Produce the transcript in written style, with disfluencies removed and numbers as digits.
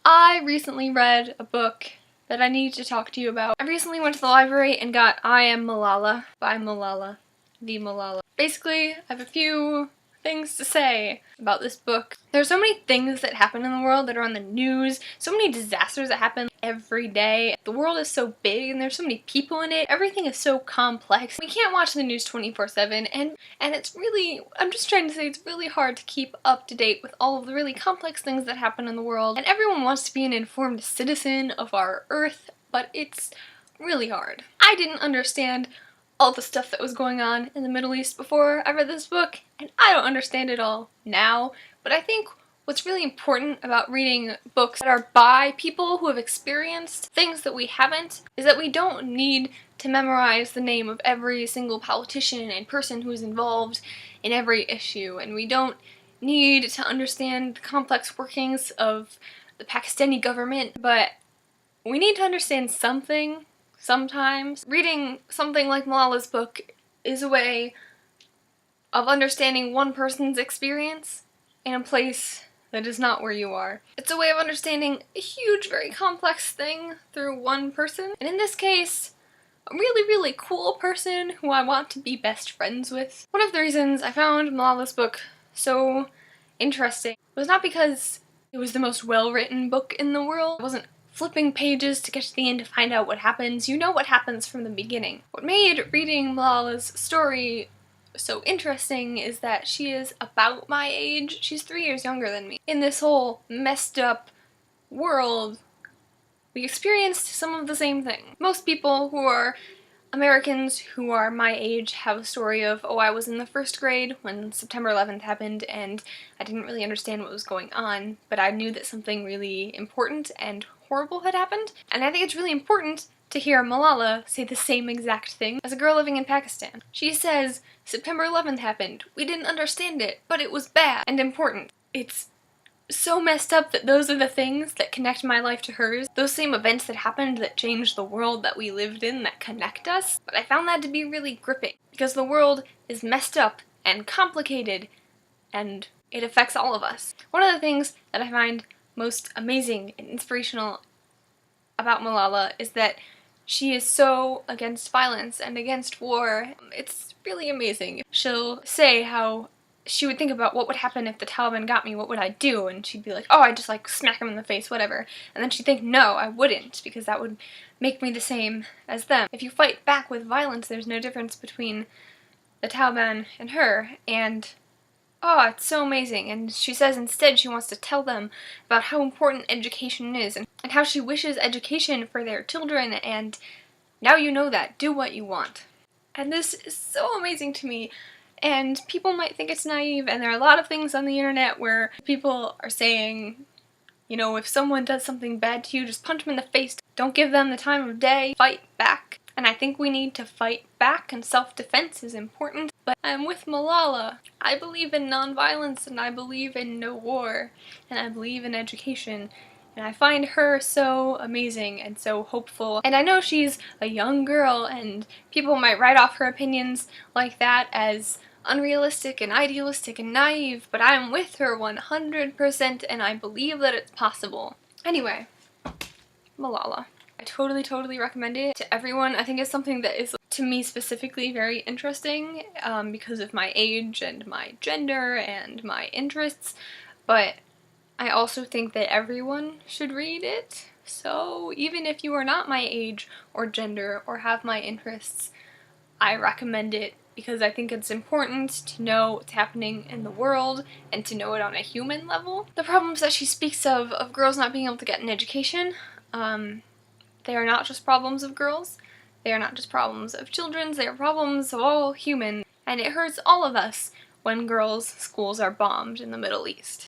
I recently read a book that I need to talk to you about. I recently went to the library and got I Am Malala by Malala, the Malala. Basically, I have a few things to say about this book. There's so many things that happen in the world that are on the news, so many disasters that happen every day. The world is so big and there's so many people in it. Everything is so complex. We can't watch the news 24/7 and it's really, I'm just trying to say, it's really hard to keep up to date with all of the really complex things that happen in the world. And everyone wants to be an informed citizen of our Earth, but it's really hard. I didn't understand all the stuff that was going on in the Middle East before I read this book, and I don't understand it all now, but I think what's really important about reading books that are by people who have experienced things that we haven't is that we don't need to memorize the name of every single politician and person who is involved in every issue, and we don't need to understand the complex workings of the Pakistani government, but we need to understand something sometimes. Reading something like Malala's book is a way of understanding one person's experience in a place that is not where you are. It's a way of understanding a huge, very complex thing through one person. And in this case, a really, really cool person who I want to be best friends with. One of the reasons I found Malala's book so interesting was not because it was the most well-written book in the world. It wasn't flipping pages to get to the end to find out what happens. You know what happens from the beginning. What made reading Malala's story so interesting is that she is about my age. She's 3 years younger than me. In this whole messed up world, we experienced some of the same thing. Most people who are Americans who are my age have a story of, oh, I was in the first grade when September 11th happened and I didn't really understand what was going on, but I knew that something really important and horrible had happened. And I think it's really important to hear Malala say the same exact thing as a girl living in Pakistan. She says, September 11th happened, we didn't understand it, but it was bad and important. It's so messed up that those are the things that connect my life to hers. Those same events that happened that changed the world that we lived in that connect us. But I found that to be really gripping because the world is messed up and complicated and it affects all of us. One of the things that I find most amazing and inspirational about Malala is that she is so against violence and against war. It's really amazing. She'll say how she would think about what would happen if the Taliban got me, what would I do? And she'd be like, oh, I'd just like smack him in the face, whatever. And then she'd think, no, I wouldn't, because that would make me the same as them. If you fight back with violence, there's no difference between the Taliban and her, and oh, it's so amazing. And she says instead she wants to tell them about how important education is and how she wishes education for their children, and now you know that, do what you want. And this is so amazing to me. And people might think it's naive, and there are a lot of things on the internet where people are saying, you know, if someone does something bad to you, just punch them in the face. Don't give them the time of day. Fight back. And I think we need to fight back, and self-defense is important. But I'm with Malala. I believe in nonviolence, and I believe in no war, and I believe in education. And I find her so amazing and so hopeful. And I know she's a young girl, and people might write off her opinions like that as unrealistic and idealistic and naive, but I'm with her 100% and I believe that it's possible. Anyway, Malala. I totally recommend it to everyone. I think it's something that is, to me specifically, very interesting because of my age and my gender and my interests, but I also think that everyone should read it. So even if you are not my age or gender or have my interests, I recommend it because I think it's important to know what's happening in the world and to know it on a human level. The problems that she speaks of girls not being able to get an education, they are not just problems of girls, they are not just problems of children, they are problems of all humans, and it hurts all of us when girls' schools are bombed in the Middle East.